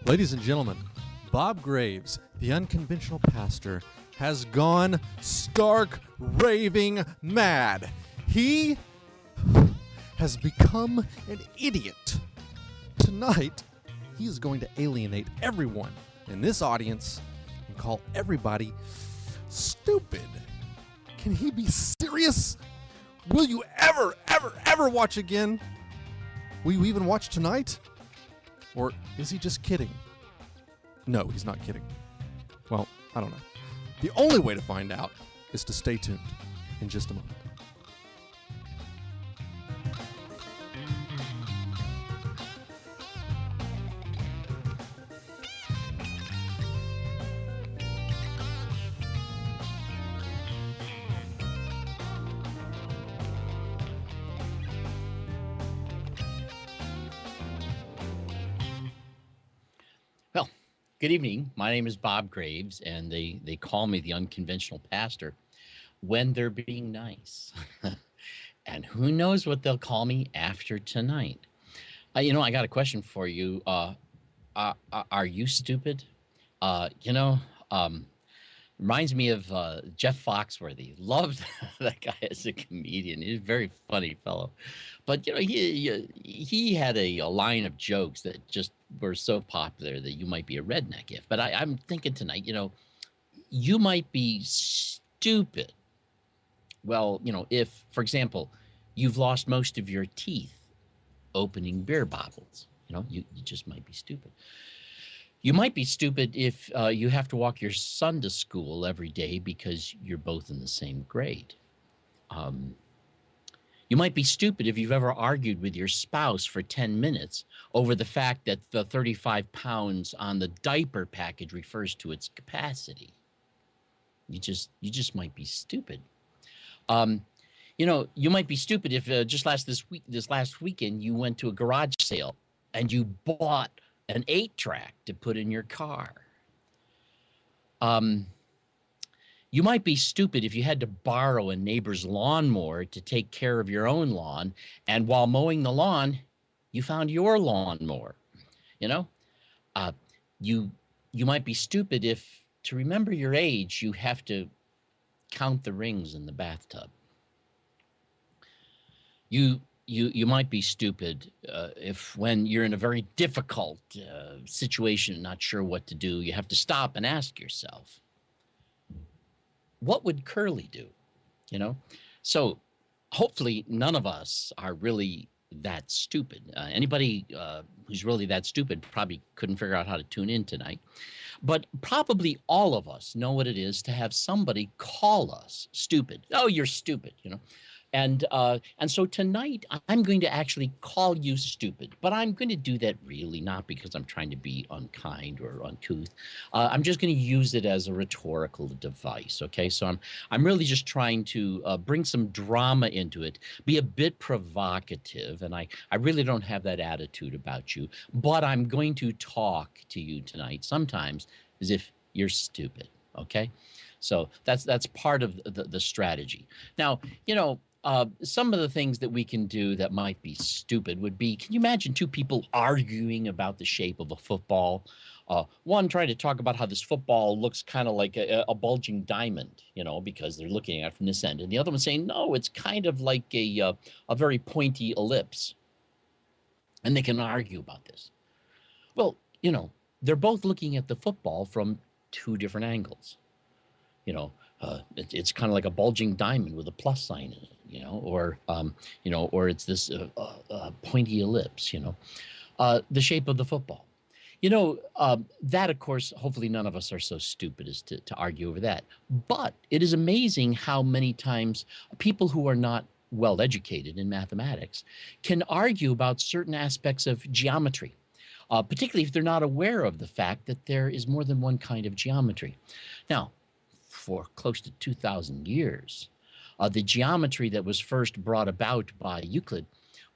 Ladies and gentlemen, Bob Greaves, the unconventional pastor, has gone stark raving mad. He has become an idiot. Tonight, he is going to alienate everyone in this audience and call everybody stupid. Can he be serious? Will you ever watch again? Will you even watch tonight? Or is he just kidding? No, he's not kidding. Well, I don't know. The only way to find out is to stay tuned in just a moment. Well, good evening. My name is Bob Greaves, and they call me the unconventional pastor when they're being nice. And who knows what they'll call me after tonight. I got a question for you. Are you stupid? Reminds me of Jeff Foxworthy. Loved that guy as a comedian. He's a very funny fellow. But, he had a line of jokes that just were so popular that you might be a redneck if. But I'm thinking tonight, you might be stupid. Well, if, for example, you've lost most of your teeth opening beer bottles, you just might be stupid. You might be stupid if you have to walk your son to school every day because you're both in the same grade. You might be stupid if you've ever argued with your spouse for 10 minutes over the fact that the 35 pounds on the diaper package refers to its capacity. You just might be stupid. You might be stupid if this last weekend you went to a garage sale and you bought an 8-track to put in your car. You might be stupid if you had to borrow a neighbor's lawnmower to take care of your own lawn, and while mowing the lawn, you found your lawnmower. You might be stupid if, to remember your age, you have to count the rings in the bathtub. You might be stupid if when you're in a very difficult situation, not sure what to do, you have to stop and ask yourself, what would Curly do? So hopefully none of us are really that stupid. Anybody who's really that stupid probably couldn't figure out how to tune in tonight. But probably all of us know what it is to have somebody call us stupid. Oh, you're stupid, And so tonight I'm going to actually call you stupid, but I'm going to do that really not because I'm trying to be unkind or uncouth. I'm just going to use it as a rhetorical device. Okay, so I'm really just trying to bring some drama into it, be a bit provocative, and I really don't have that attitude about you, but I'm going to talk to you tonight sometimes as if you're stupid. Okay, so that's part of the strategy. Now, some of the things that we can do that might be stupid would be, can you imagine two people arguing about the shape of a football? One trying to talk about how this football looks kind of like a bulging diamond, because they're looking at it from this end. And the other one saying, no, it's kind of like a very pointy ellipse. And they can argue about this. Well, they're both looking at the football from two different angles. It's kind of like a bulging diamond with a plus sign in it, or it's this pointy ellipse, the shape of the football. That, of course, hopefully none of us are so stupid as to argue over that. But it is amazing how many times people who are not well educated in mathematics can argue about certain aspects of geometry, particularly if they're not aware of the fact that there is more than one kind of geometry. Now, for close to 2,000 years, the geometry that was first brought about by Euclid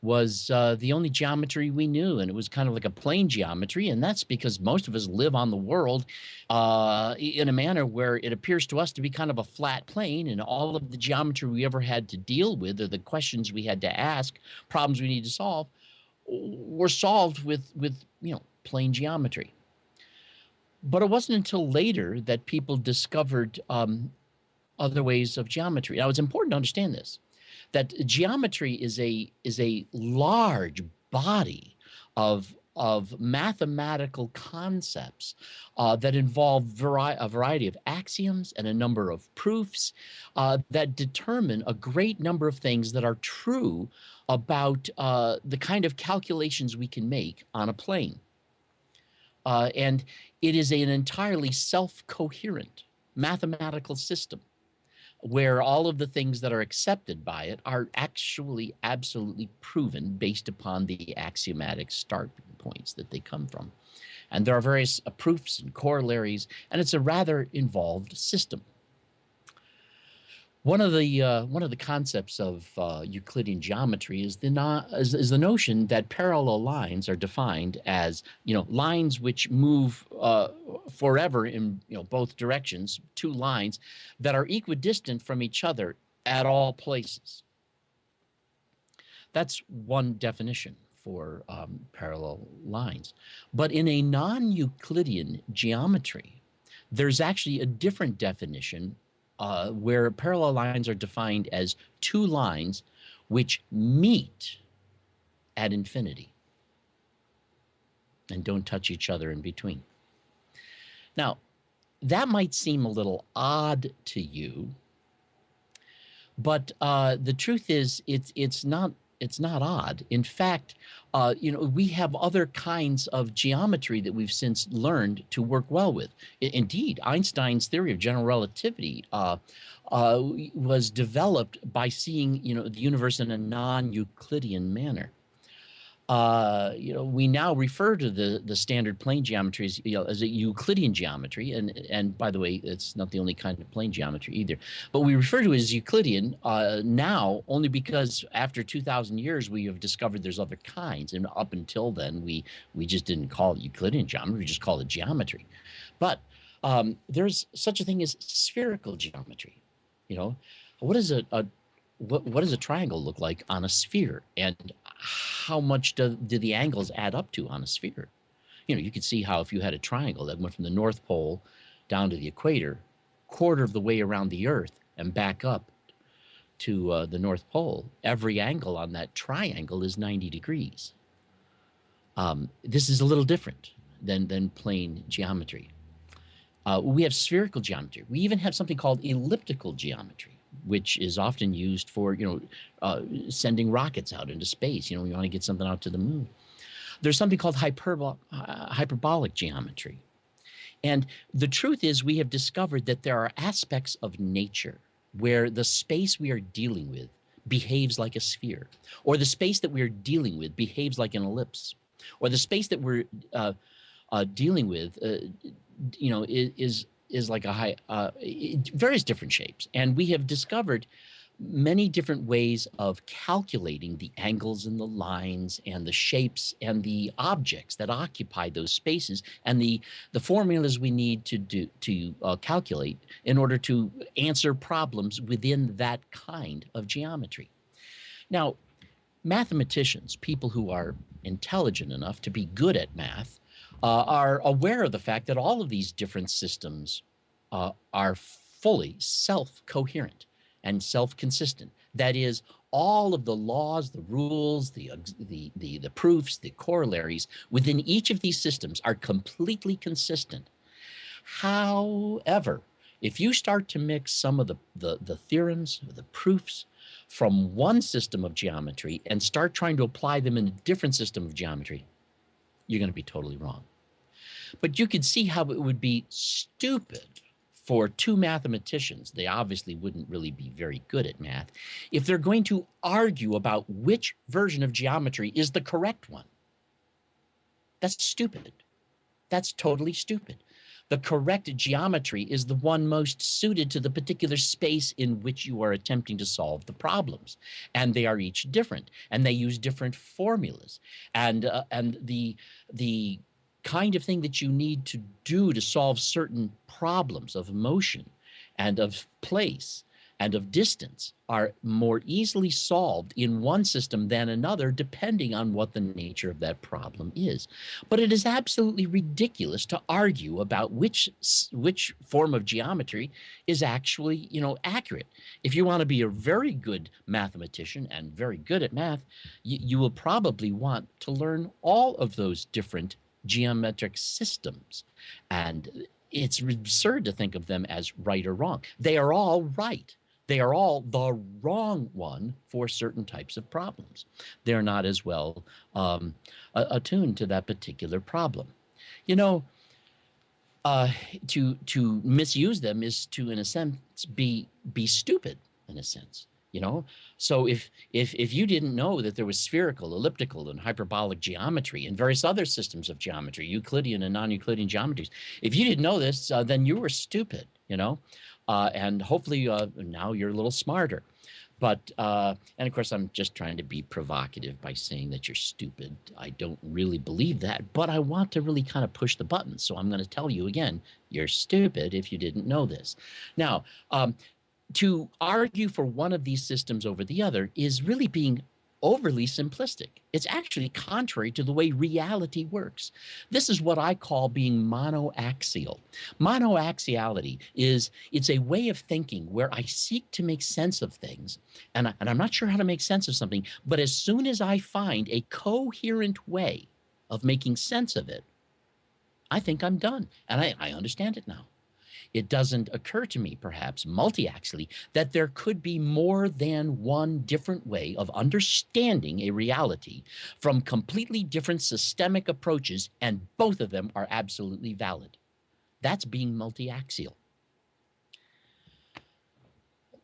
was the only geometry we knew, and it was kind of like a plane geometry, and that's because most of us live on the world in a manner where it appears to us to be kind of a flat plane, and all of the geometry we ever had to deal with, or the questions we had to ask, problems we need to solve, were solved with plane geometry. But it wasn't until later that people discovered other ways of geometry. Now, it's important to understand this, that geometry is a large body of mathematical concepts that involve a variety of axioms and a number of proofs that determine a great number of things that are true about the kind of calculations we can make on a plane. And it is an entirely self-coherent mathematical system where all of the things that are accepted by it are actually absolutely proven based upon the axiomatic start points that they come from. And there are various proofs and corollaries, and it's a rather involved system. One of the concepts of Euclidean geometry is the notion that parallel lines are defined as, lines which move forever in both directions, two lines that are equidistant from each other at all places. That's one definition for parallel lines. But in a non-Euclidean geometry, there's actually a different definition where parallel lines are defined as two lines which meet at infinity and don't touch each other in between. Now, that might seem a little odd to you, but the truth is it's not odd. In fact, we have other kinds of geometry that we've since learned to work well with. Indeed, Einstein's theory of general relativity was developed by seeing, the universe in a non-Euclidean manner. We now refer to the standard plane geometry as a Euclidean geometry, and by the way, it's not the only kind of plane geometry either. But we refer to it as Euclidean now only because after 2,000 years we have discovered there's other kinds, and up until then we just didn't call it Euclidean geometry; we just called it geometry. But there's such a thing as spherical geometry. What is what does a triangle look like on a sphere, and how much do the angles add up to on a sphere? You could see how if you had a triangle that went from the North Pole down to the equator, quarter of the way around the Earth and back up to the North Pole, every angle on that triangle is 90 degrees. This is a little different than plane geometry. We have spherical geometry. We even have something called elliptical geometry, which is often used for, sending rockets out into space. You want to get something out to the moon. There's something called hyperbolic geometry. And the truth is we have discovered that there are aspects of nature where the space we are dealing with behaves like a sphere, or the space that we are dealing with behaves like an ellipse, or the space that we're dealing with, is like various different shapes. And we have discovered many different ways of calculating the angles and the lines and the shapes and the objects that occupy those spaces, and the formulas we need to calculate in order to answer problems within that kind of geometry. Now, mathematicians, people who are intelligent enough to be good at math, are aware of the fact that all of these different systems are fully self-coherent and self-consistent. That is, all of the laws, the rules, the proofs, the corollaries within each of these systems are completely consistent. However, if you start to mix some of the theorems, the proofs from one system of geometry and start trying to apply them in a different system of geometry, you're going to be totally wrong. But you could see how it would be stupid for two mathematicians, they obviously wouldn't really be very good at math, if they're going to argue about which version of geometry is the correct one. That's stupid. That's totally stupid. The correct geometry is the one most suited to the particular space in which you are attempting to solve the problems. And they are each different, and they use different formulas. And the kind of thing that you need to do to solve certain problems of motion and of place and of distance are more easily solved in one system than another, depending on what the nature of that problem is. But it is absolutely ridiculous to argue about which form of geometry is actually, accurate. If you want to be a very good mathematician and very good at math, you will probably want to learn all of those different geometric systems. And it's absurd to think of them as right or wrong. They are all right. They are all the wrong one for certain types of problems. They're not as well attuned to that particular problem. You know, to misuse them is to, in a sense, be stupid, in a sense. So if you didn't know that there was spherical, elliptical, and hyperbolic geometry and various other systems of geometry, Euclidean and non-Euclidean geometries, if you didn't know this, then you were stupid. And hopefully now you're a little smarter. But and of course, I'm just trying to be provocative by saying that you're stupid. I don't really believe that, but I want to really kind of push the button. So I'm going to tell you again, you're stupid if you didn't know this. Now, to argue for one of these systems over the other is really being overly simplistic. It's actually contrary to the way reality works. This is what I call being monoaxial. Monoaxiality it's a way of thinking where I seek to make sense of things, and I'm not sure how to make sense of something, but as soon as I find a coherent way of making sense of it, I think I'm done, and I understand it now. It doesn't occur to me, perhaps multi-axially, that there could be more than one different way of understanding a reality from completely different systemic approaches, and both of them are absolutely valid. That's being multi-axial.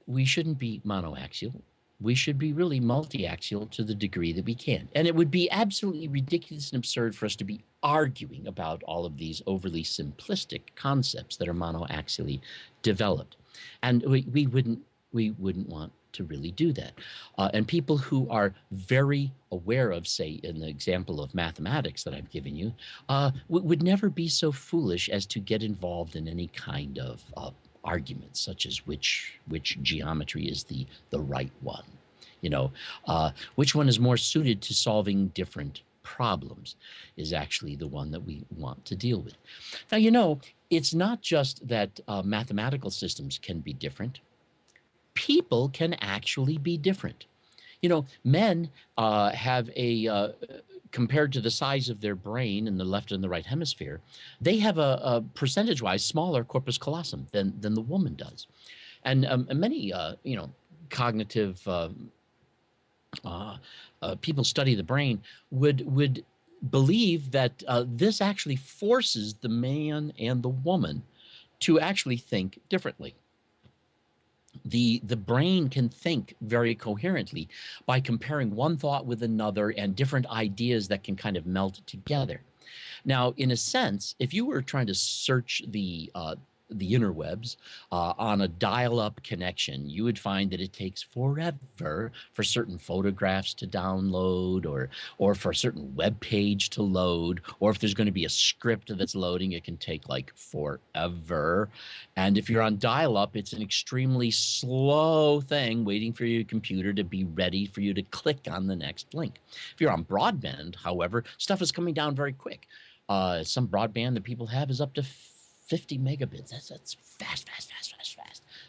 We shouldn't be monoaxial. We should be really multi-axial to the degree that we can. And it would be absolutely ridiculous and absurd for us to be arguing about all of these overly simplistic concepts that are monoaxially developed. And we wouldn't want to really do that. And people who are very aware of, say, in the example of mathematics that I've given you, would never be so foolish as to get involved in any kind of arguments such as which geometry is the right one, which one is more suited to solving different problems is actually the one that we want to deal with. Now, it's not just that mathematical systems can be different. People can actually be different. Men have a compared to the size of their brain in the left and the right hemisphere, they have a percentage-wise smaller corpus callosum than the woman does. And many, cognitive people study the brain would believe that this actually forces the man and the woman to actually think differently. The brain can think very coherently by comparing one thought with another and different ideas that can kind of melt together. Now, in a sense, if you were trying to search the interwebs on a dial-up connection, you would find that it takes forever for certain photographs to download, or for a certain web page to load, or if there's going to be a script that's loading, it can take like forever. And if you're on dial-up, it's an extremely slow thing waiting for your computer to be ready for you to click on the next link. If you're on broadband, however, stuff is coming down very quick. Some broadband that people have is up to 50 megabits. That's fast.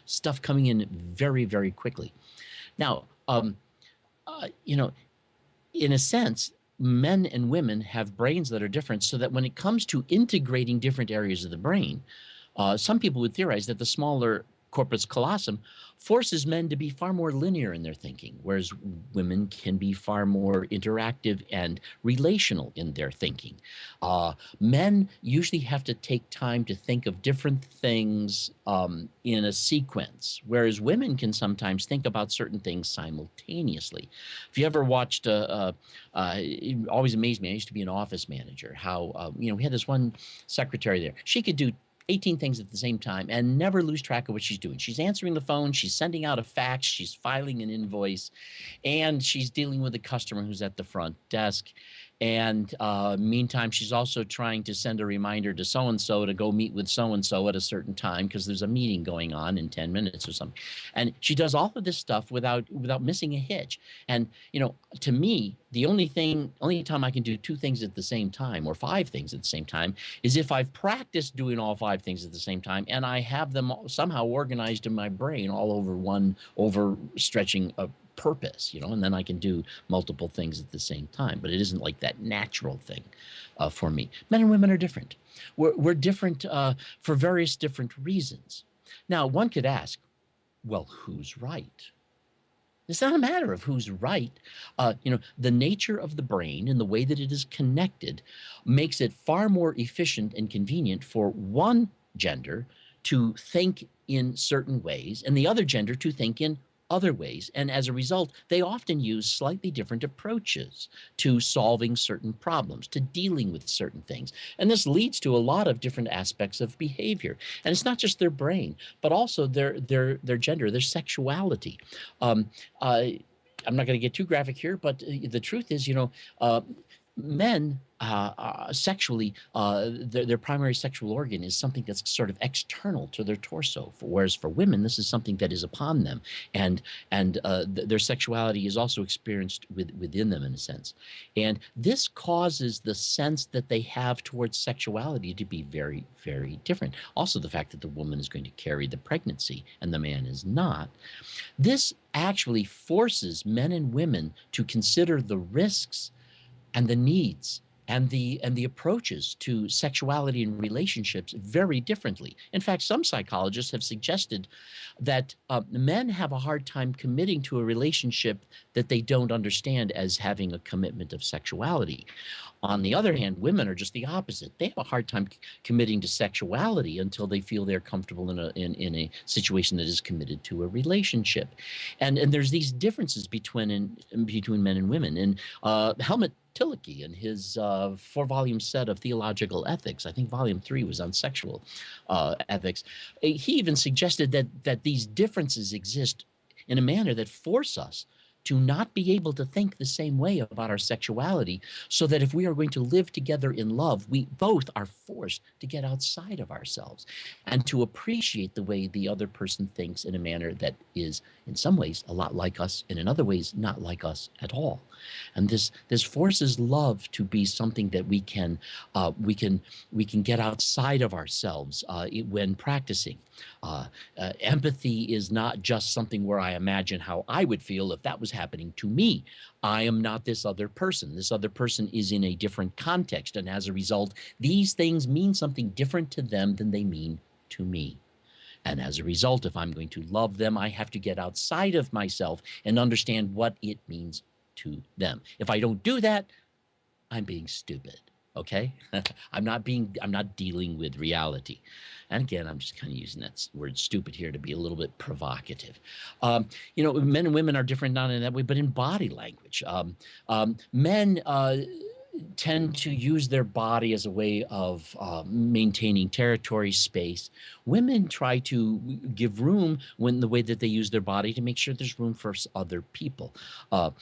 Stuff coming in very, very quickly. Now, in a sense, men and women have brains that are different, so that when it comes to integrating different areas of the brain, some people would theorize that the smaller corpus callosum forces men to be far more linear in their thinking, whereas women can be far more interactive and relational in their thinking. Men usually have to take time to think of different things in a sequence, whereas women can sometimes think about certain things simultaneously. If you ever watched, it always amazed me, I used to be an office manager, how, we had this one secretary there. She could do 18 things at the same time and never lose track of what she's doing. She's answering the phone, she's sending out a fax, she's filing an invoice, and she's dealing with a customer who's at the front desk. And meantime, she's also trying to send a reminder to so-and-so to go meet with so-and-so at a certain time because there's a meeting going on in 10 minutes or something. And she does all of this stuff without missing a hitch. And, to me, the only time I can do 2 things at the same time or 5 things at the same time is if I've practiced doing all 5 things at the same time and I have them somehow organized in my brain all over one overstretching purpose, and then I can do multiple things at the same time. But it isn't like that natural thing for me. Men and women are different. We're different for various different reasons. Now, one could ask, well, who's right? It's not a matter of who's right. The nature of the brain and the way that it is connected makes it far more efficient and convenient for one gender to think in certain ways and the other gender to think in other ways. And as a result, they often use slightly different approaches to solving certain problems, to dealing with certain things. And this leads to a lot of different aspects of behavior. And it's not just their brain, but also their gender, their sexuality. I'm not going to get too graphic here, but the truth is, men sexually, their primary sexual organ is something that's sort of external to their torso, whereas for women, this is something that is upon them, and their sexuality is also experienced within them in a sense. And this causes the sense that they have towards sexuality to be very, very different. Also, the fact that the woman is going to carry the pregnancy and the man is not. This actually forces men and women to consider the risks and the needs and the approaches to sexuality and relationships very differently. In fact, some psychologists have suggested that men have a hard time committing to a relationship that they don't understand as having a commitment of sexuality. On the other hand, women are just the opposite. They have a hard time committing to sexuality until they feel they're comfortable in a situation that is committed to a relationship. And there's these differences between men and women. And Helmut Tillich, in his 4-volume set of theological ethics, I think volume 3 was on sexual ethics, he even suggested that these differences exist in a manner that force us to not be able to think the same way about our sexuality, so that if we are going to live together in love, we both are forced to get outside of ourselves and to appreciate the way the other person thinks in a manner that is in some ways a lot like us and in other ways not like us at all. And this forces love to be something that we can get outside of ourselves when practicing. Empathy is not just something where I imagine how I would feel if that was happening to me. I am not this other person. This other person is in a different context. And as a result, these things mean something different to them than they mean to me. And as a result, if I'm going to love them, I have to get outside of myself and understand what it means to them. If I don't do that, I'm being stupid. Okay? I'm not dealing with reality. And again, I'm just kind of using that word stupid here to be a little bit provocative. Men and women are different not in that way, but in body language. Men tend to use their body as a way of maintaining territory, space. Women try to give room the way that they use their body to make sure there's room for other people. A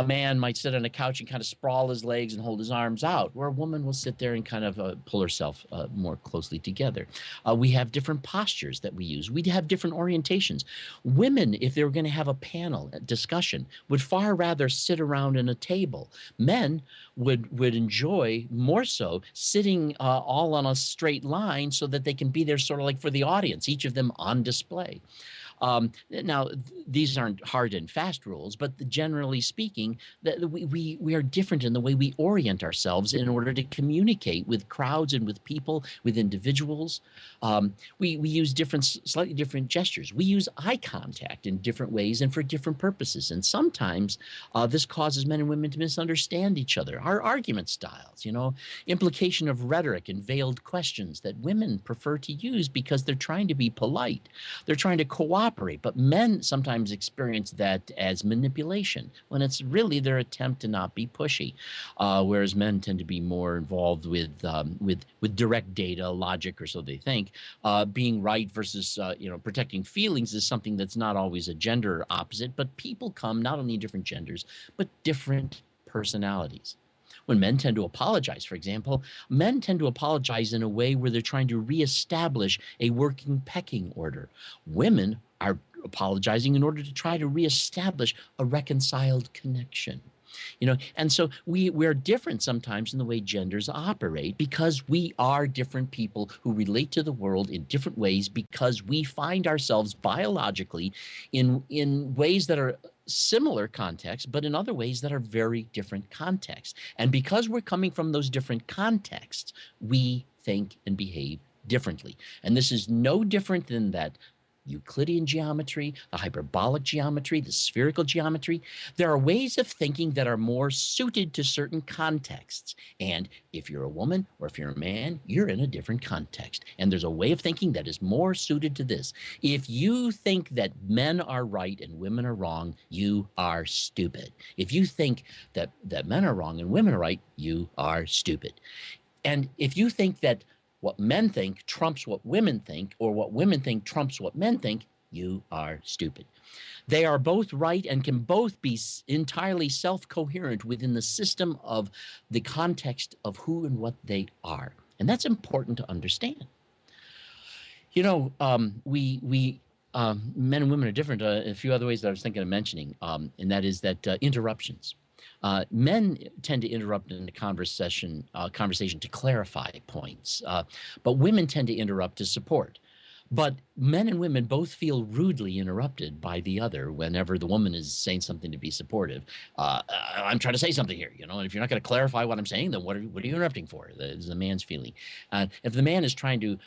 man might sit on a couch and kind of sprawl his legs and hold his arms out, where a woman will sit there and kind of pull herself more closely together. We have different postures that we use. We have different orientations. Women, if they were going to have a panel discussion, would far rather sit around in a table. Men would enjoy more so sitting all on a straight line so that they can be there sort of like for the audience, each of them on display. Now, these aren't hard and fast rules, but generally speaking, we are different in the way we orient ourselves in order to communicate with crowds and with people, with individuals. We use slightly different gestures. We use eye contact in different ways and for different purposes. And sometimes this causes men and women to misunderstand each other. Our argument styles, implication of rhetoric and veiled questions that women prefer to use because they're trying to be polite. They're trying to cooperate operate. But men sometimes experience that as manipulation when it's really their attempt to not be pushy, whereas men tend to be more involved with direct data, logic, or so they think. Being right versus protecting feelings is something that's not always a gender opposite, but people come not only in different genders but different personalities. When men tend to apologize, for example, men tend to apologize in a way where they're trying to reestablish a working pecking order. Women are apologizing in order to try to reestablish a reconciled connection. And so we're different sometimes in the way genders operate because we are different people who relate to the world in different ways, because we find ourselves biologically in ways that are similar contexts, but in other ways that are very different contexts. And because we're coming from those different contexts, we think and behave differently. And this is no different than that Euclidean geometry, the hyperbolic geometry, the spherical geometry. There are ways of thinking that are more suited to certain contexts. And if you're a woman or if you're a man, you're in a different context. And there's a way of thinking that is more suited to this. If you think that men are right and women are wrong, you are stupid. If you think that men are wrong and women are right, you are stupid. And if you think that what men think trumps what women think, or what women think trumps what men think, you are stupid. They are both right and can both be entirely self-coherent within the system of the context of who and what they are. And that's important to understand. Men and women are different. A few other ways that I was thinking of mentioning, and that is that interruptions. Men tend to interrupt in the conversation to clarify points, but women tend to interrupt to support. But men and women both feel rudely interrupted by the other whenever the woman is saying something to be supportive. I'm trying to say something here, and if you're not going to clarify what I'm saying, then what are you interrupting for? That is the man's feeling. If the man is trying to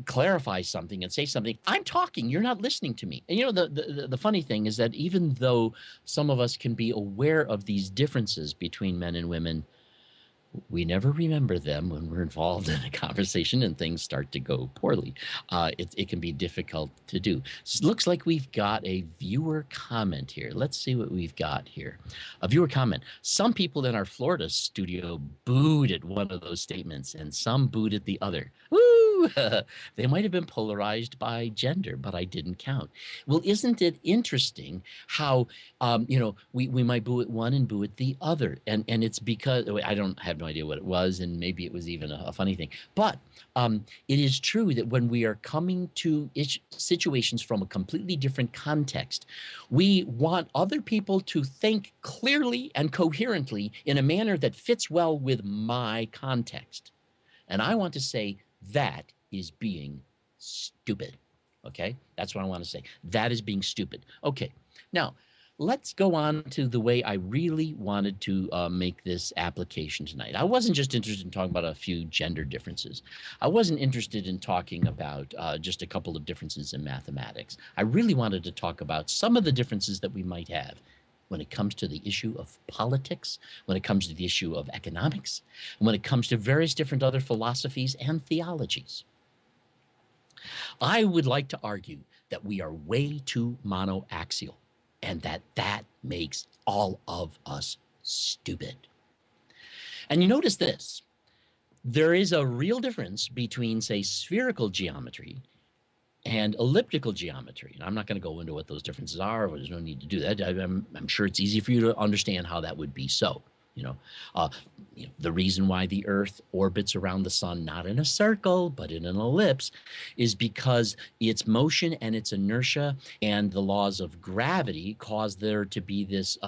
clarify something and say something, I'm talking, you're not listening to me. And the funny thing is that even though some of us can be aware of these differences between men and women, we never remember them when we're involved in a conversation and things start to go poorly. It can be difficult to do. So it looks like we've got a viewer comment here. Let's see what we've got here. A viewer comment. Some people in our Florida studio booed at one of those statements, and some booed at the other. Woo! They might have been polarized by gender, but I didn't count. Well, isn't it interesting how we might boo at one and boo at the other, and it's because I don't have no idea what it was, and maybe it was even a funny thing. But it is true that when we are coming to situations from a completely different context, we want other people to think clearly and coherently in a manner that fits well with my context. And I want to say that is being stupid. Okay? That's what I want to say. That is being stupid. Okay. Now, let's go on to the way I really wanted to make this application tonight. I wasn't just interested in talking about a few gender differences. I wasn't interested in talking about just a couple of differences in mathematics. I really wanted to talk about some of the differences that we might have when it comes to the issue of politics, when it comes to the issue of economics, and when it comes to various different other philosophies and theologies. I would like to argue that we are way too monoaxial, and that makes all of us stupid. And you notice this. There is a real difference between, say, spherical geometry and elliptical geometry. And I'm not going to go into what those differences are. There's no need to do that. I'm sure it's easy for you to understand how that would be so. The reason why the Earth orbits around the sun, not in a circle, but in an ellipse, is because its motion and its inertia and the laws of gravity cause there to be this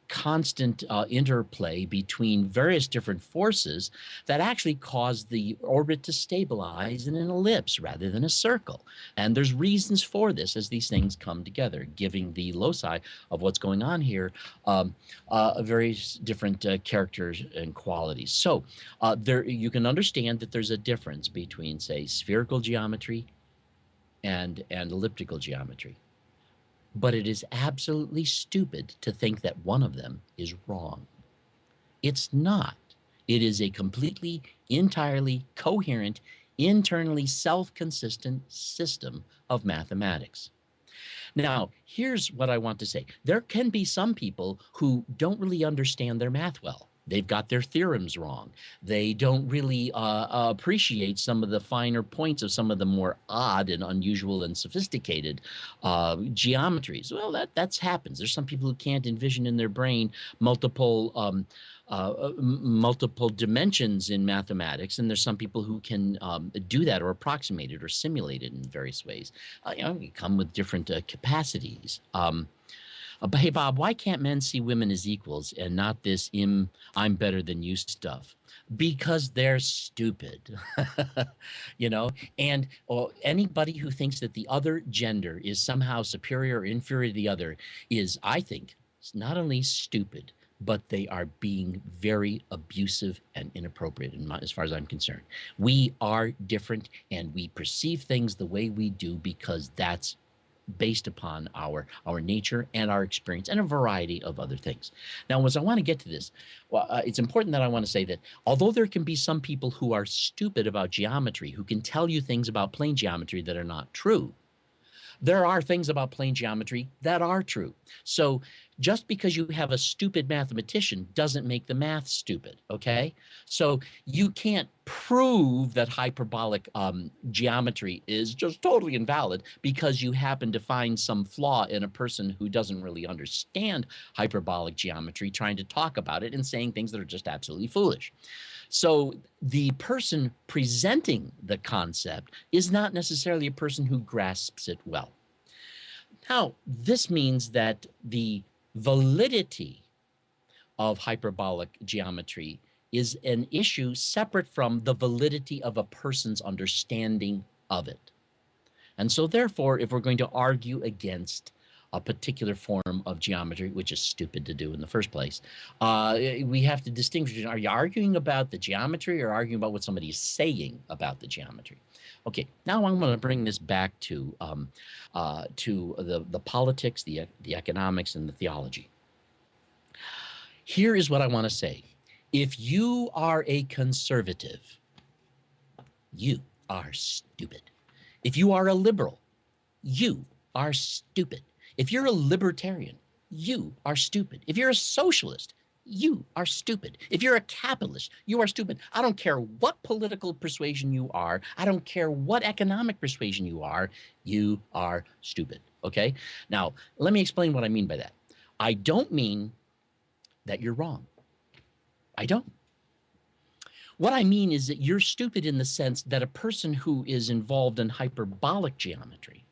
constant interplay between various different forces that actually cause the orbit to stabilize in an ellipse rather than a circle. And there's reasons for this as these things come together, giving the loci of what's going on here various different characters and qualities. So there you can understand that there's a difference between, say, spherical geometry and elliptical geometry. But it is absolutely stupid to think that one of them is wrong. It's not. It is a completely, entirely coherent, internally self-consistent system of mathematics. Now, here's what I want to say. There can be some people who don't really understand their math well. They've got their theorems wrong. They don't really appreciate some of the finer points of some of the more odd and unusual and sophisticated geometries. Well, that's happens. There's some people who can't envision in their brain multiple dimensions in mathematics, and there's some people who can do that or approximate it or simulate it in various ways. We come with different capacities. But hey, Bob, why can't men see women as equals and not this I'm better than you stuff? Because they're stupid, and anybody who thinks that the other gender is somehow superior or inferior to the other is, I think, not only stupid, but they are being very abusive and inappropriate as far as I'm concerned. We are different, and we perceive things the way we do because that's based upon our nature and our experience and a variety of other things. Now, as I want to get to this, it's important that I want to say that although there can be some people who are stupid about geometry, who can tell you things about plane geometry that are not true, there are things about plane geometry that are true. So just because you have a stupid mathematician doesn't make the math stupid, okay? So you can't prove that hyperbolic geometry is just totally invalid because you happen to find some flaw in a person who doesn't really understand hyperbolic geometry trying to talk about it and saying things that are just absolutely foolish. So the person presenting the concept is not necessarily a person who grasps it well. Now, this means that the validity of hyperbolic geometry is an issue separate from the validity of a person's understanding of it. And so therefore, if we're going to argue against a particular form of geometry, which is stupid to do in the first place, we have to distinguish between, are you arguing about the geometry or arguing about what somebody is saying about the geometry? Okay, now I'm going to bring this back to the politics, the economics, and the theology. Here is what I want to say. If you are a conservative, you are stupid. If you are a liberal, you are stupid. If you're a libertarian, you are stupid. If you're a socialist, you are stupid. If you're a capitalist, you are stupid. I don't care what political persuasion you are. I don't care what economic persuasion you are stupid, okay? Now, let me explain what I mean by that. I don't mean that you're wrong. I don't. What I mean is that you're stupid in the sense that a person who is involved in hyperbolic geometry,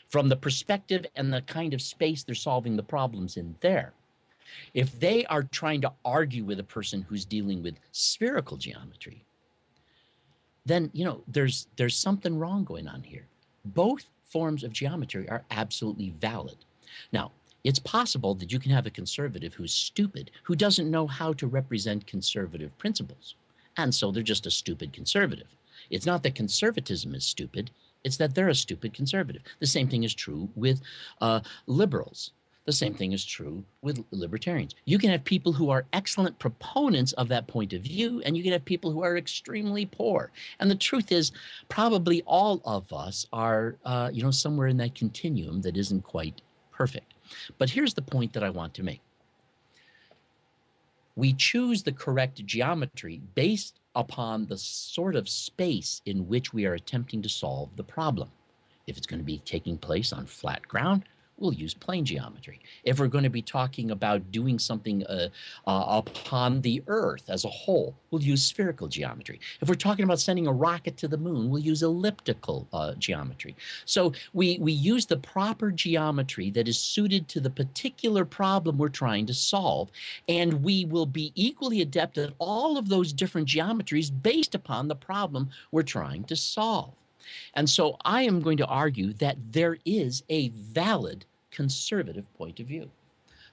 from the perspective and the kind of space they're solving the problems in there, if they are trying to argue with a person who's dealing with spherical geometry, then, there's something wrong going on here. Both forms of geometry are absolutely valid. Now, it's possible that you can have a conservative who's stupid, who doesn't know how to represent conservative principles. And so they're just a stupid conservative. It's not that conservatism is stupid. It's that they're a stupid conservative. The same thing is true with liberals. The same thing is true with libertarians. You can have people who are excellent proponents of that point of view, and you can have people who are extremely poor. And the truth is, probably all of us are, somewhere in that continuum that isn't quite perfect. But here's the point that I want to make. We choose the correct geometry based upon the sort of space in which we are attempting to solve the problem. If it's going to be taking place on flat ground, we'll use plane geometry. If we're going to be talking about doing something upon the Earth as a whole, we'll use spherical geometry. If we're talking about sending a rocket to the moon, we'll use elliptical geometry. So we use the proper geometry that is suited to the particular problem we're trying to solve, and we will be equally adept at all of those different geometries based upon the problem we're trying to solve. And so I am going to argue that there is a valid conservative point of view.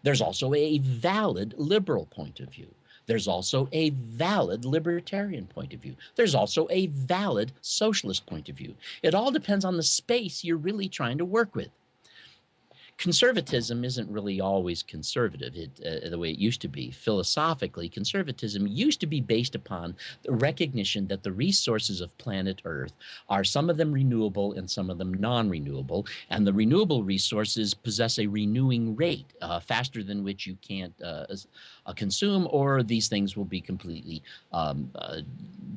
There's also a valid liberal point of view. There's also a valid libertarian point of view. There's also a valid socialist point of view. It all depends on the space you're really trying to work with. conservatism isn't really always conservative the way it used to be. Philosophically, conservatism used to be based upon the recognition that the resources of planet Earth are some of them renewable and some of them non-renewable, and the renewable resources possess a renewing rate faster than which you can't consume, or these things will be completely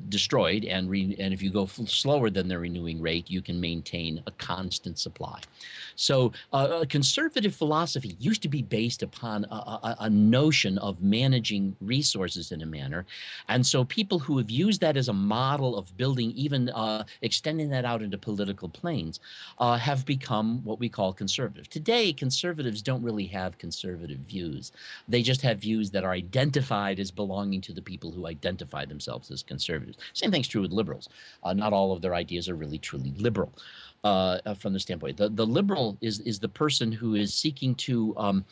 destroyed. And if you go slower than their renewing rate, you can maintain a constant supply. So conservative philosophy used to be based upon a notion of managing resources in a manner. And so people who have used that as a model of building, even extending that out into political planes, have become what we call conservative. Today, conservatives don't really have conservative views. They just have views that are identified as belonging to the people who identify themselves as conservatives. Same thing's true with liberals. Not all of their ideas are really truly liberal. From the standpoint, the liberal is the person who is seeking to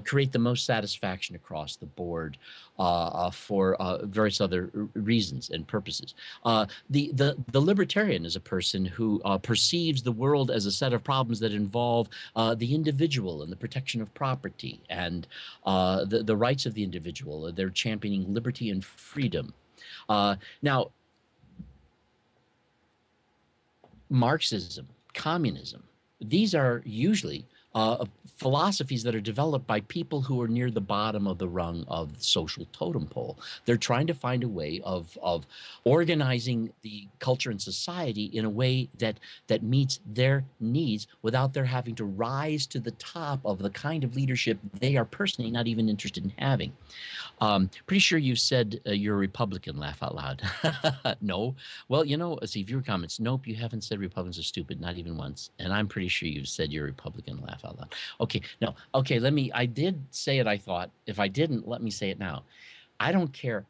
create the most satisfaction across the board for various other reasons and purposes. The libertarian is a person who perceives the world as a set of problems that involve the individual and the protection of property and the rights of the individual. They're championing liberty and freedom. Now, Marxism, communism, these are usually philosophies that are developed by people who are near the bottom of the rung of the social totem pole. They're trying to find a way of organizing the culture and society in a way that meets their needs without their having to rise to the top of the kind of leadership they are personally not even interested in having. Pretty sure you said you're a Republican, laugh out loud. No. Well, see, viewer comments, nope, you haven't said Republicans are stupid, not even once. And I'm pretty sure you've said you're a Republican, laugh out loud. Okay, no. Okay, I did say it, I thought. If I didn't, let me say it now. I don't care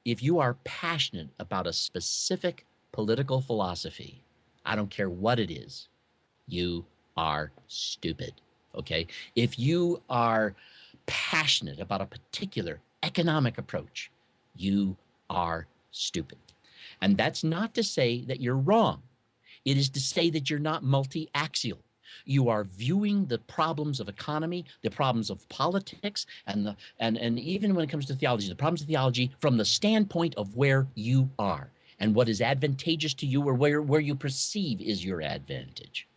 if you are passionate about a specific political philosophy, I don't care what it is, you are stupid, okay? If you are passionate about a particular economic approach, you are stupid. And that's not to say that you're wrong. It is to say that you're not multi-axial. You are viewing the problems of economy, the problems of politics, and even when it comes to theology, the problems of theology from the standpoint of where you are and what is advantageous to you, or where you perceive is your advantage.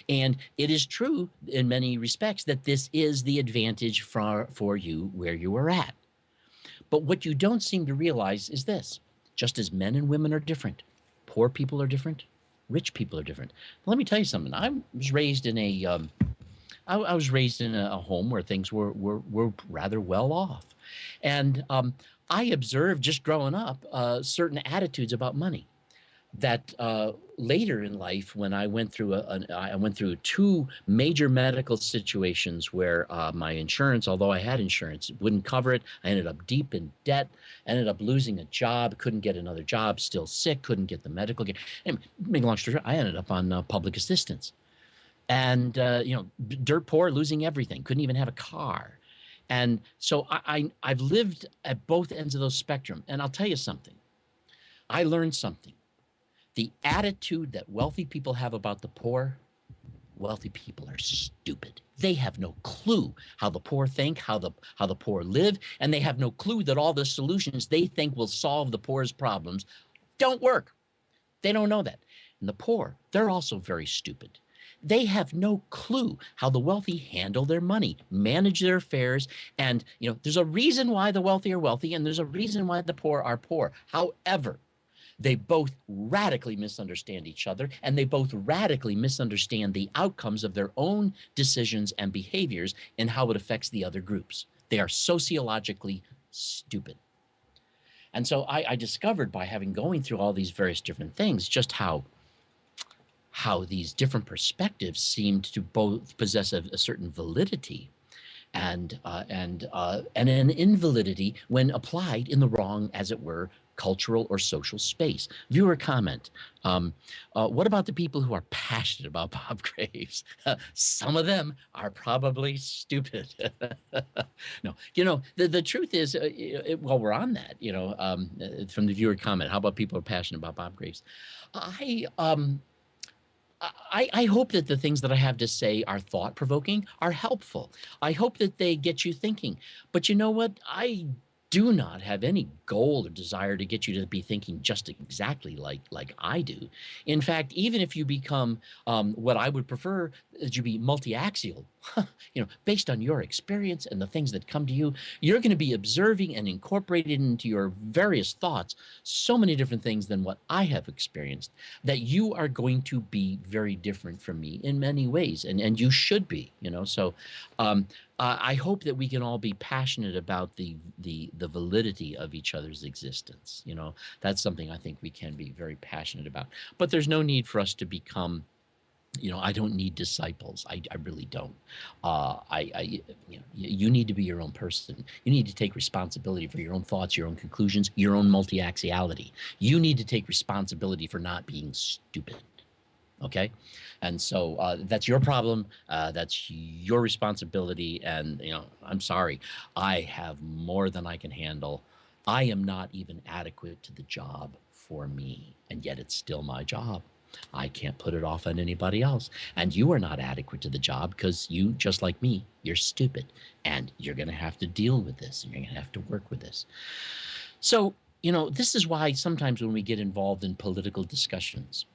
And it is true in many respects that this is the advantage for you where you are at. But what you don't seem to realize is this: just as men and women are different, poor people are different, rich people are different. Let me tell you something. I was raised in a home where things were rather well off, and I observed just growing up certain attitudes about money that later in life, when I went through two major medical situations where my insurance, although I had insurance, wouldn't cover it. I ended up deep in debt, ended up losing a job, couldn't get another job, still sick, couldn't get the medical care. And make a long story short, I ended up on public assistance, and dirt poor, losing everything, couldn't even have a car. And so I've lived at both ends of those spectrum. And I'll tell you something. I learned something. The attitude that wealthy people have about the poor, wealthy people are stupid. They have no clue how the poor think, how the poor live, and they have no clue that all the solutions they think will solve the poor's problems don't work. They don't know that. And the poor, they're also very stupid. They have no clue how the wealthy handle their money, manage their affairs, and there's a reason why the wealthy are wealthy, and there's a reason why the poor are poor. However, they both radically misunderstand each other, and they both radically misunderstand the outcomes of their own decisions and behaviors and how it affects the other groups. They are sociologically stupid. And so I discovered, by going through all these various different things, just how these different perspectives seemed to both possess a certain validity and an invalidity when applied in the wrong, as it were, cultural or social space. Viewer comment. What about the people who are passionate about Bob Graves? Some of them are probably stupid. No, the truth is, while we're on that, from the viewer comment, how about people who are passionate about Bob Graves? I hope that the things that I have to say are thought provoking, are helpful. I hope that they get you thinking. But you know what? I do not have any goal or desire to get you to be thinking just exactly like I do. In fact, even if you become what I would prefer that you be multi-axial, based on your experience and the things that come to you, you're going to be observing and incorporated into your various thoughts so many different things than what I have experienced, that you are going to be very different from me in many ways, and you should be. So um, I hope that we can all be passionate about the validity of each other's existence. That's something I think we can be very passionate about. But there's no need for us to become, I don't need disciples. I really don't. You need to be your own person. You need to take responsibility for your own thoughts, your own conclusions, your own multi-axiality. You need to take responsibility for not being stupid. Okay. And so that's your problem. That's your responsibility. And, I'm sorry, I have more than I can handle. I am not even adequate to the job for me. And yet it's still my job. I can't put it off on anybody else. And you are not adequate to the job because you, just like me, you're stupid. And you're going to have to deal with this. And you're going to have to work with this. So, this is why sometimes when we get involved in political discussions,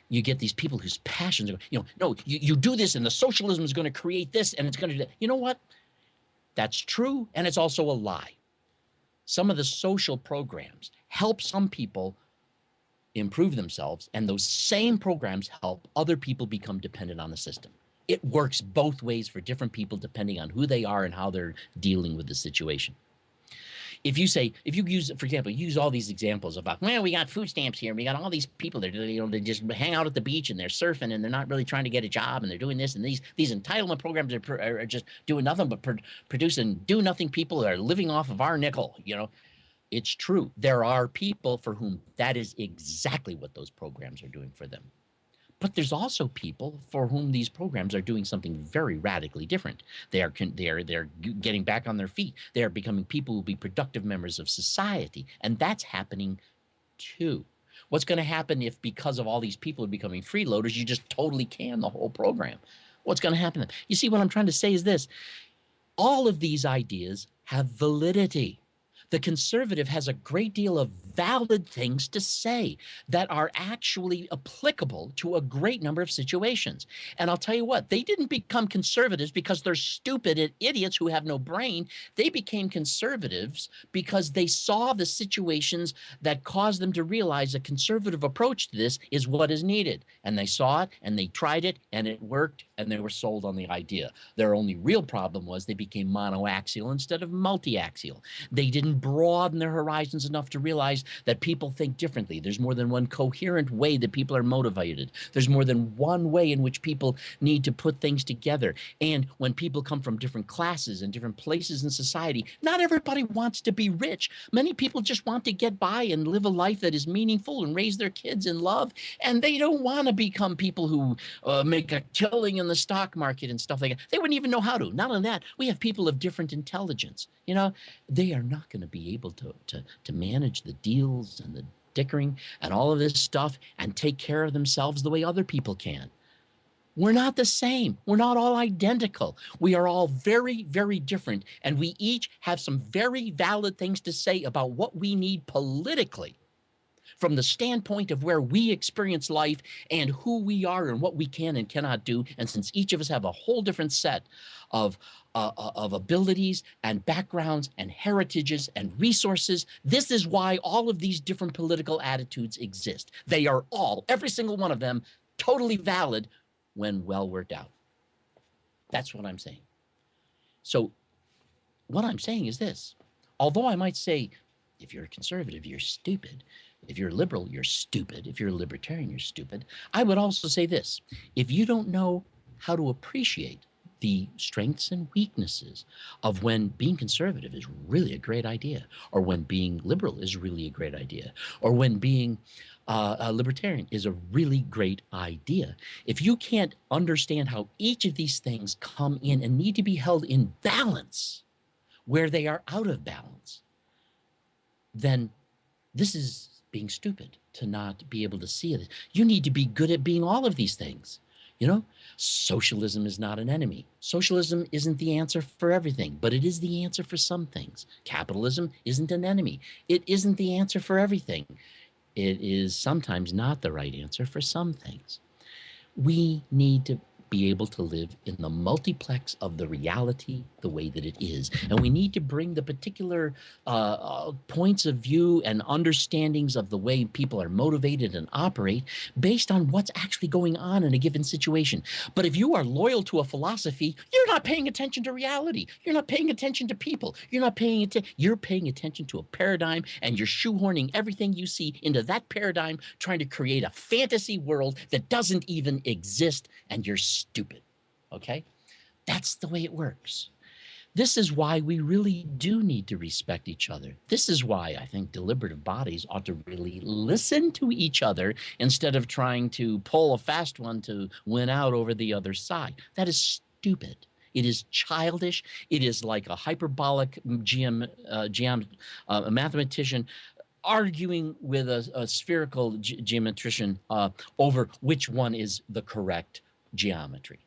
you get these people whose passions are, no, you do this and the socialism is going to create this and it's going to do that. You know what? That's true. And it's also a lie. Some of the social programs help some people improve themselves, and those same programs help other people become dependent on the system. It works both ways for different people depending on who they are and how they're dealing with the situation. If you use, for example, use all these examples about, well, we got food stamps here, and we got all these people that they just hang out at the beach and they're surfing and they're not really trying to get a job and they're doing this, and these entitlement programs are just doing nothing but producing do nothing people that are living off of our nickel. It's true. There are people for whom that is exactly what those programs are doing for them. But there's also people for whom these programs are doing something very radically different. They're getting back on their feet. They are becoming people who will be productive members of society. And that's happening too. What's going to happen if, because of all these people are becoming freeloaders, you just totally can the whole program? What's going to happen then? You see, what I'm trying to say is this. All of these ideas have validity. The conservative has a great deal of valid things to say that are actually applicable to a great number of situations. And I'll tell you what, they didn't become conservatives because they're stupid idiots who have no brain. They became conservatives because they saw the situations that caused them to realize a conservative approach to this is what is needed. And they saw it and they tried it and it worked and they were sold on the idea. Their only real problem was they became monoaxial instead of multi-axial. They didn't broaden their horizons enough to realize that people think differently. There's more than one coherent way that people are motivated. There's more than one way in which people need to put things together. And when people come from different classes and different places in society, not everybody wants to be rich. Many people just want to get by and live a life that is meaningful and raise their kids in love. And they don't want to become people who make a killing in the stock market and stuff like that. They wouldn't even know how to. Not only that, we have people of different intelligence. They are not going to be able to manage the deals and the dickering and all of this stuff and take care of themselves the way other people can. We're not the same. We're not all identical. We are all very, very different. And we each have some very valid things to say about what we need politically from the standpoint of where we experience life and who we are and what we can and cannot do. And since each of us have a whole different set of abilities and backgrounds and heritages and resources, this is why all of these different political attitudes exist. They are all, every single one of them, totally valid when well worked out. That's what I'm saying. So what I'm saying is this. Although I might say, if you're a conservative, you're stupid. If you're a liberal, you're stupid. If you're a libertarian, you're stupid. I would also say this. If you don't know how to appreciate the strengths and weaknesses of when being conservative is really a great idea, or when being liberal is really a great idea, or when being a libertarian is a really great idea. If you can't understand how each of these things come in and need to be held in balance where they are out of balance, then this is being stupid to not be able to see it. You need to be good at being all of these things. You know, socialism is not an enemy. Socialism isn't the answer for everything, but it is the answer for some things. Capitalism isn't an enemy. It isn't the answer for everything. It is sometimes not the right answer for some things. We need to be able to live in the multiplex of the reality the way that it is. And we need to bring the particular points of view and understandings of the way people are motivated and operate based on what's actually going on in a given situation. But if you are loyal to a philosophy, you're not paying attention to reality. You're not paying attention to people. You're paying attention to a paradigm, and you're shoehorning everything you see into that paradigm, trying to create a fantasy world that doesn't even exist, and you're stupid. Okay? That's the way it works. This is why we really do need to respect each other. This is why I think deliberative bodies ought to really listen to each other instead of trying to pull a fast one to win out over the other side. That is stupid. It is childish. It is like a hyperbolic mathematician arguing with a spherical geometrician over which one is the correct geometry.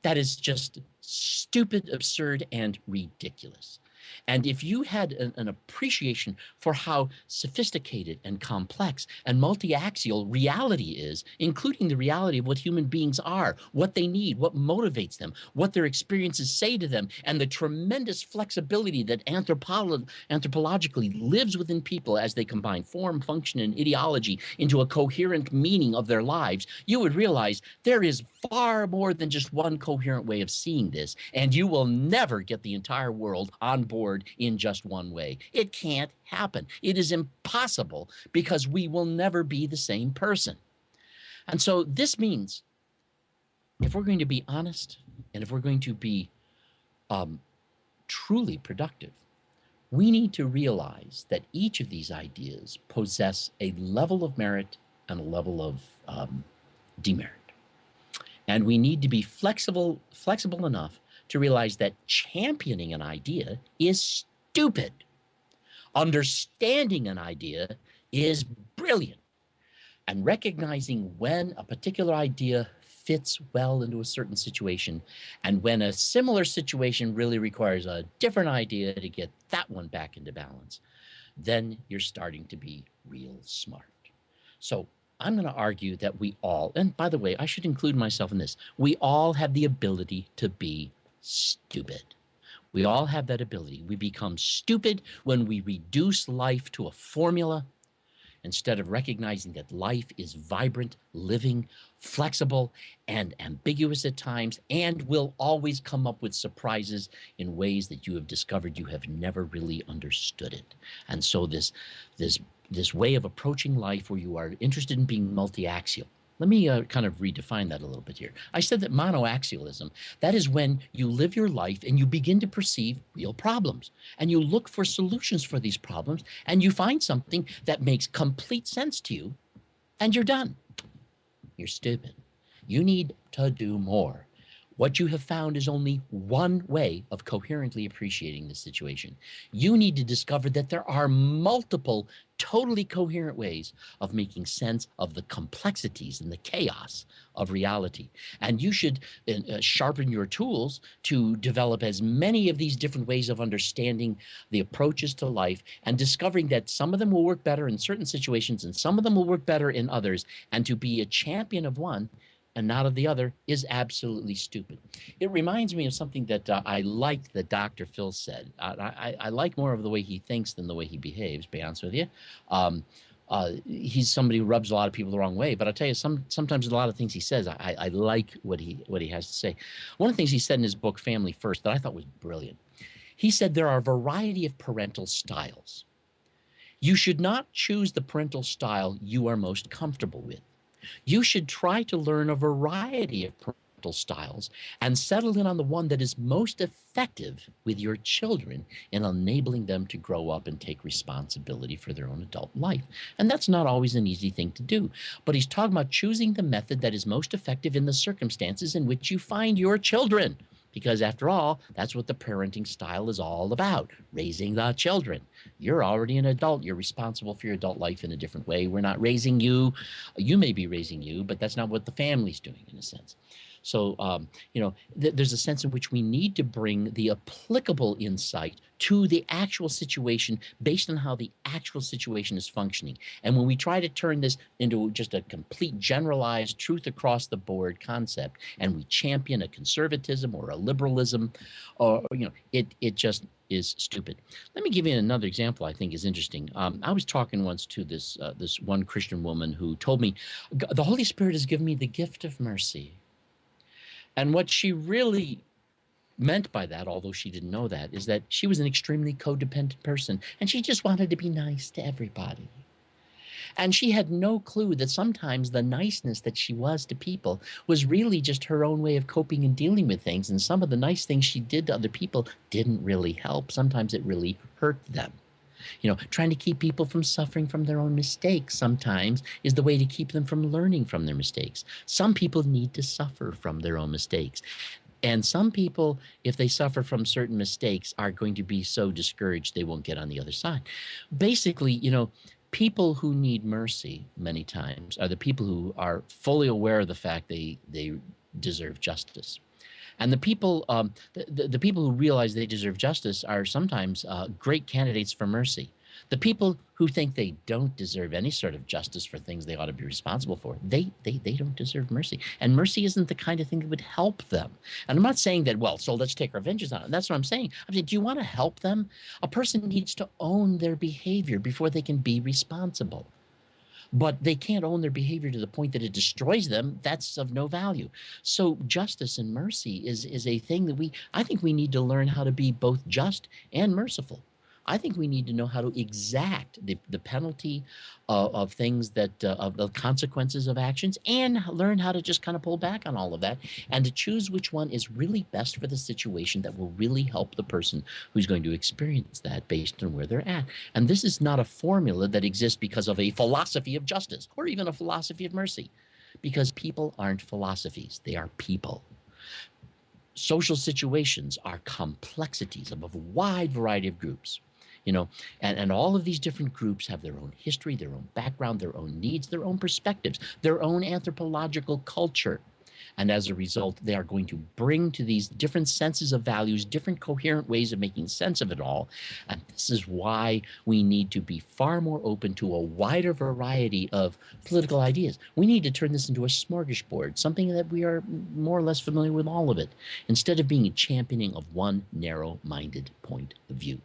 That is just stupid, absurd, and ridiculous. And if you had an appreciation for how sophisticated and complex and multi-axial reality is, including the reality of what human beings are, what they need, what motivates them, what their experiences say to them, and the tremendous flexibility that anthropologically lives within people as they combine form, function, and ideology into a coherent meaning of their lives, you would realize there is far more than just one coherent way of seeing this, and you will never get the entire world on board in just one way. It can't happen. It is impossible because we will never be the same person. And so this means if we're going to be honest and if we're going to be truly productive, we need to realize that each of these ideas possess a level of merit and a level of demerit. And we need to be flexible enough to realize that championing an idea is stupid. Understanding an idea is brilliant. And recognizing when a particular idea fits well into a certain situation and when a similar situation really requires a different idea to get that one back into balance, then you're starting to be real smart. So I'm going to argue that we all, and by the way, I should include myself in this, we all have the ability to be stupid. We all have that ability. We become stupid when we reduce life to a formula instead of recognizing that life is vibrant, living, flexible, and ambiguous at times, and will always come up with surprises in ways that you have discovered you have never really understood it. And so this way of approaching life where you are interested in being multi-axial. Let me kind of redefine that a little bit here. I said that monoaxialism, that is when you live your life and you begin to perceive real problems and you look for solutions for these problems and you find something that makes complete sense to you and you're done. You're stupid. You need to do more. What you have found is only one way of coherently appreciating the situation. You need to discover that there are multiple totally coherent ways of making sense of the complexities and the chaos of reality. And you should sharpen your tools to develop as many of these different ways of understanding the approaches to life and discovering that some of them will work better in certain situations and some of them will work better in others. And to be a champion of one and not of the other is absolutely stupid. It reminds me of something that I liked that Dr. Phil said. I like more of the way he thinks than the way he behaves, to be honest with you. He's somebody who rubs a lot of people the wrong way, but I'll tell you, sometimes a lot of things he says, I like what he has to say. One of the things he said in his book, Family First, that I thought was brilliant. He said there are a variety of parental styles. You should not choose the parental style you are most comfortable with. You should try to learn a variety of parental styles and settle in on the one that is most effective with your children in enabling them to grow up and take responsibility for their own adult life. And that's not always an easy thing to do. But he's talking about choosing the method that is most effective in the circumstances in which you find your children. Because after all, that's what the parenting style is all about, raising the children. You're already an adult. You're responsible for your adult life in a different way. We're not raising you. You may be raising you, but that's not what the family's doing in a sense. So, there's a sense in which we need to bring the applicable insight to the actual situation based on how the actual situation is functioning. And when we try to turn this into just a complete generalized truth across the board concept, and we champion a conservatism or a liberalism, or it just is stupid. Let me give you another example I think is interesting. I was talking once to this one Christian woman who told me, the Holy Spirit has given me the gift of mercy. And what she really meant by that, although she didn't know that, is that she was an extremely codependent person and she just wanted to be nice to everybody. And she had no clue that sometimes the niceness that she was to people was really just her own way of coping and dealing with things. And some of the nice things she did to other people didn't really help. Sometimes it really hurt them. Trying to keep people from suffering from their own mistakes sometimes is the way to keep them from learning from their mistakes. Some people need to suffer from their own mistakes. And some people, if they suffer from certain mistakes, are going to be so discouraged they won't get on the other side. Basically, people who need mercy many times are the people who are fully aware of the fact they deserve justice. And the people who realize they deserve justice are sometimes great candidates for mercy. The people who think they don't deserve any sort of justice for things they ought to be responsible for, they don't deserve mercy. And mercy isn't the kind of thing that would help them. And I'm not saying that, so let's take our vengeance on it. That's what I'm saying. I'm saying, do you want to help them? A person needs to own their behavior before they can be responsible. But they can't own their behavior to the point that it destroys them. That's of no value. So justice and mercy is a thing that I think we need to learn how to be both just and merciful. I think we need to know how to exact the penalty of things of the consequences of actions, and learn how to just kind of pull back on all of that and to choose which one is really best for the situation that will really help the person who's going to experience that based on where they're at. And this is not a formula that exists because of a philosophy of justice or even a philosophy of mercy, because people aren't philosophies. They are people. Social situations are complexities of a wide variety of groups. And all of these different groups have their own history, their own background, their own needs, their own perspectives, their own anthropological culture. And as a result, they are going to bring to these different senses of values, different coherent ways of making sense of it all. And this is why we need to be far more open to a wider variety of political ideas. We need to turn this into a smorgasbord, something that we are more or less familiar with all of it, instead of being a championing of one narrow-minded point of view.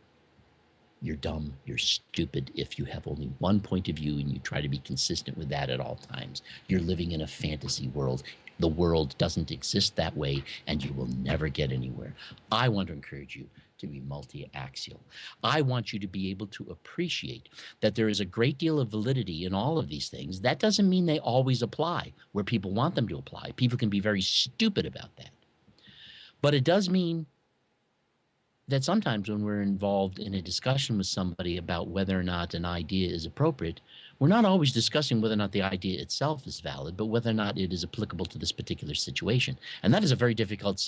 You're dumb, you're stupid if you have only one point of view and you try to be consistent with that at all times. You're living in a fantasy world. The world doesn't exist that way, and you will never get anywhere. I want to encourage you to be multi-axial. I want you to be able to appreciate that there is a great deal of validity in all of these things. That doesn't mean they always apply where people want them to apply. People can be very stupid about that. But it does mean that sometimes when we're involved in a discussion with somebody about whether or not an idea is appropriate, we're not always discussing whether or not the idea itself is valid, but whether or not it is applicable to this particular situation. And that is a very difficult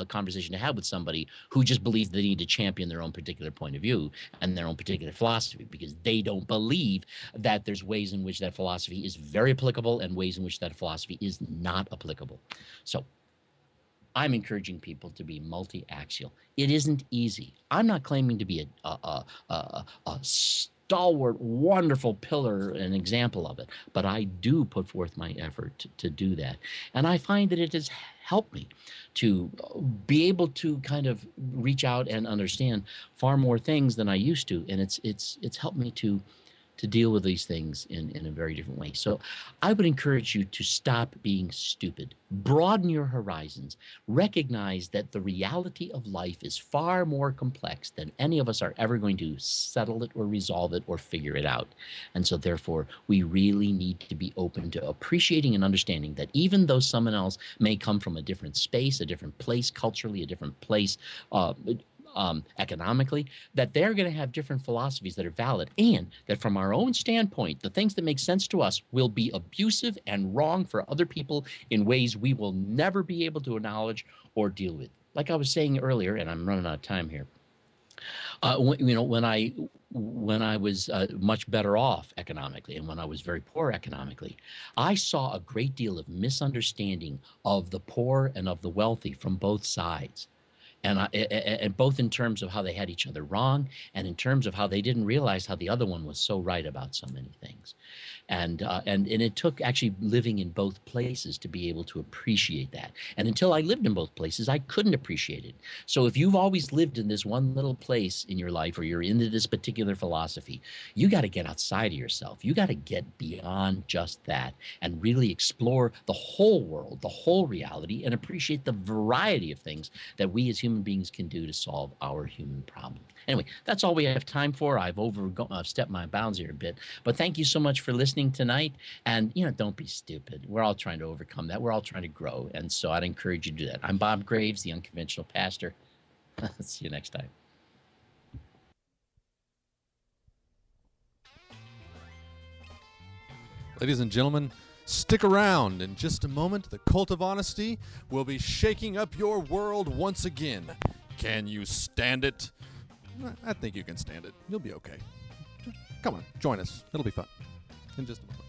conversation to have with somebody who just believes they need to champion their own particular point of view and their own particular philosophy, because they don't believe that there's ways in which that philosophy is very applicable and ways in which that philosophy is not applicable. So I'm encouraging people to be multi-axial. It isn't easy. I'm not claiming to be a stalwart, wonderful pillar, an example of it, but I do put forth my effort to do that. And I find that it has helped me to be able to kind of reach out and understand far more things than I used to. And it's helped me to deal with these things in a very different way. So I would encourage you to stop being stupid. Broaden your horizons. Recognize that the reality of life is far more complex than any of us are ever going to settle it or resolve it or figure it out. And so therefore, we really need to be open to appreciating and understanding that even though someone else may come from a different space, a different place culturally, a different place economically, that they're going to have different philosophies that are valid, and that from our own standpoint, the things that make sense to us will be abusive and wrong for other people in ways we will never be able to acknowledge or deal with. Like I was saying earlier, and I'm running out of time here. When I was much better off economically, and when I was very poor economically, I saw a great deal of misunderstanding of the poor and of the wealthy from both sides. And both in terms of how they had each other wrong, and in terms of how they didn't realize how the other one was so right about so many things. And it took actually living in both places to be able to appreciate that. And until I lived in both places, I couldn't appreciate it. So if you've always lived in this one little place in your life, or you're into this particular philosophy, you got to get outside of yourself. You got to get beyond just that and really explore the whole world, the whole reality, and appreciate the variety of things that we as human beings can do to solve our human problems. Anyway, that's all we have time for. I've stepped my bounds here a bit, but thank you so much for listening tonight. And, don't be stupid. We're all trying to overcome that. We're all trying to grow. And so I'd encourage you to do that. I'm Bob Greaves, the Unconventional Pastor. See you next time. Ladies and gentlemen, stick around. In just a moment, the Cult of Honesty will be shaking up your world once again. Can you stand it? I think you can stand it. You'll be okay. Come on, join us. It'll be fun. In just a moment.